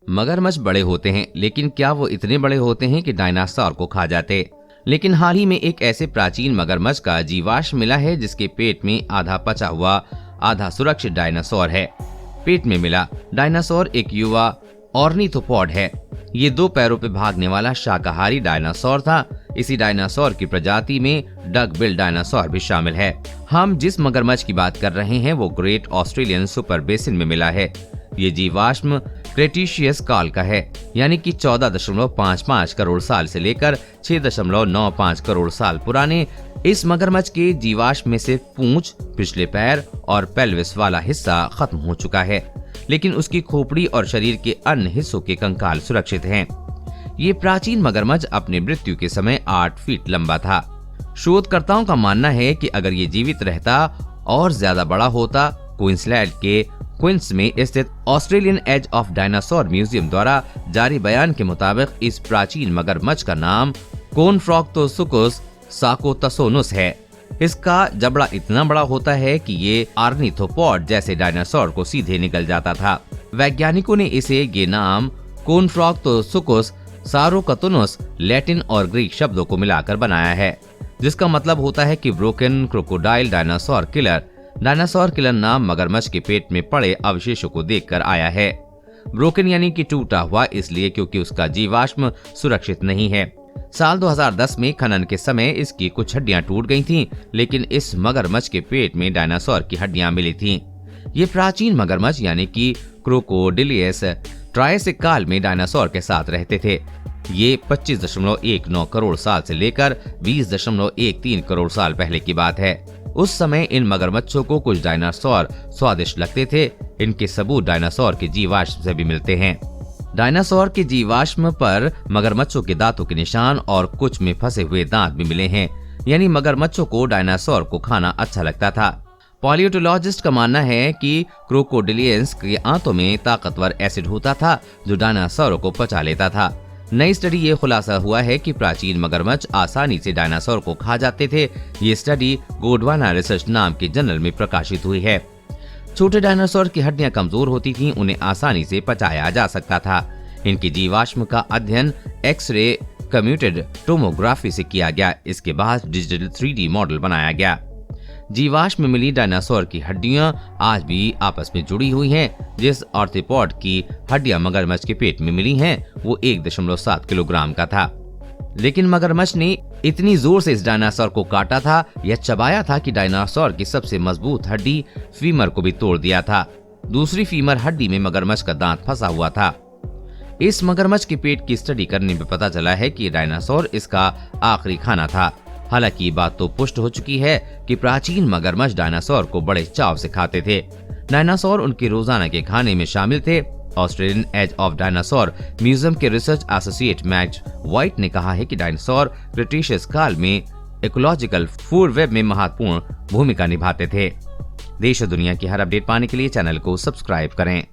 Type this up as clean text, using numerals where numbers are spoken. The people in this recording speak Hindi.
मगरमच्छ बड़े होते हैं, लेकिन क्या वो इतने बड़े होते हैं कि डायनासोर को खा जाते? लेकिन हाल ही में एक ऐसे प्राचीन मगरमच्छ का जीवाश्म मिला है जिसके पेट में आधा पचा हुआ आधा सुरक्षित डायनासोर है। पेट में मिला डायनासोर एक युवा ऑर्निथोपॉड है। ये 2 पैरों पर भागने वाला शाकाहारी डायनासोर था। इसी डायनासोर की प्रजाति में डक बिल डायनासोर भी शामिल है। हम जिस मगरमच्छ की बात कर रहे हैं वो ग्रेट ऑस्ट्रेलियन सुपर बेसिन में मिला है। ये जीवाश्म क्रेटेशियस काल का है, यानी कि 14.55 करोड़ साल से लेकर 6.95 करोड़ साल पुराने। इस मगरमच्छ के जीवाश्म में से पूंछ, पिछले पैर और पेल्विस वाला हिस्सा खत्म हो चुका है, लेकिन उसकी खोपड़ी और शरीर के अन्य हिस्सों के कंकाल सुरक्षित हैं। ये प्राचीन मगरमच्छ अपनी मृत्यु के समय 8 फीट लंबा था। शोधकर्ताओं का मानना है कि अगर ये जीवित रहता और ज्यादा बड़ा होता। क्वींसलैंड के क्वींस में स्थित Australian Age of Dinosaur Museum द्वारा जारी बयान के मुताबिक इस प्राचीन मगरमच्छ का नाम कोनफ्रॉक्टोसुकस साकोतसोनुस है। इसका जबड़ा इतना बड़ा होता है कि ये ऑर्निथोपॉड जैसे डायनासोर को सीधे निकल जाता था। वैज्ञानिकों ने इसे ये नाम कोनफ्रॉक्टोसुकस सारोकतुनुस लैटिन और ग्रीक शब्दों को मिलाकर बनाया है, जिसका मतलब होता है कि broken crocodile dinosaur killer. Dinosaur killer नाम मगरमच्छ के पेट में पड़े अवशेषों को देखकर आया है। ब्रोकन यानी कि टूटा हुआ इसलिए क्योंकि उसका जीवाश्म सुरक्षित नहीं है। साल 2010 में खनन के समय इसकी कुछ हड्डियां टूट गई थीं, लेकिन इस मगरमच्छ के पेट में डायनासोर की हड्डियां मिली थीं। ये प्राचीन मगरमच्छ यानी कि क्रोकोडिलियस ट्रायसिक काल में डायनासोर के साथ रहते थे। ये 25.19 करोड़ साल से लेकर 20.13 करोड़ साल पहले की बात है। उस समय इन मगरमच्छों को कुछ डायनासोर स्वादिष्ट लगते थे। इनके सबूत डायनासोर के जीवाश्म से भी मिलते हैं। डायनासोर के जीवाश्म पर मगरमच्छों के दांतों के निशान और कुछ में फंसे हुए दांत भी मिले हैं, यानी मगरमच्छों को डायनासोर को खाना अच्छा लगता था। पॉलियोटोलॉजिस्ट का मानना है कि क्रोकोडिलियंस के आंतों में ताकतवर एसिड होता था जो डायनासोरों को पचा लेता था। नई स्टडी ये खुलासा हुआ है कि प्राचीन मगरमच्छ आसानी से डायनासोर को खा जाते थे। ये स्टडी गोडवाना रिसर्च नाम के जर्नल में प्रकाशित हुई है। छोटे डायनासोर की हड्डियां कमजोर होती थीं, उन्हें आसानी से पचाया जा सकता था। इनके जीवाश्म का अध्ययन एक्सरे कम्प्यूटेड टोमोग्राफी से किया गया। इसके बाद डिजिटल 3D मॉडल बनाया गया। जीवाश्म में मिली डायनासोर की हड्डियां आज भी आपस में जुड़ी हुई हैं। जिस आर्थ्रोपॉड की हड्डियां मगरमच्छ के पेट में मिली हैं, वो 1.7 किलोग्राम का था। लेकिन मगरमच्छ ने इतनी जोर से इस डायनासोर को काटा था या चबाया था कि डायनासोर की सबसे मजबूत हड्डी फीमर को भी तोड़ दिया था। दूसरी फीमर हड्डी में मगरमच्छ का दांत फंसा हुआ था। इस मगरमच्छ के पेट की स्टडी करने में पता चला है कि डायनासोर इसका आखिरी खाना था। हालांकि ये बात तो पुष्ट हो चुकी है कि प्राचीन मगरमच्छ डायनासोर को बड़े चाव से खाते थे। डायनासोर उनके रोजाना के खाने में शामिल थे। Australian Age of Dinosaur Museum के रिसर्च एसोसिएट मैट व्हाइट ने कहा है कि डायनासोर क्रेटेशियस काल में इकोलॉजिकल फूड वेब में महत्वपूर्ण भूमिका निभाते थे। देश और दुनिया की हर अपडेट पाने के लिए चैनल को सब्सक्राइब करें।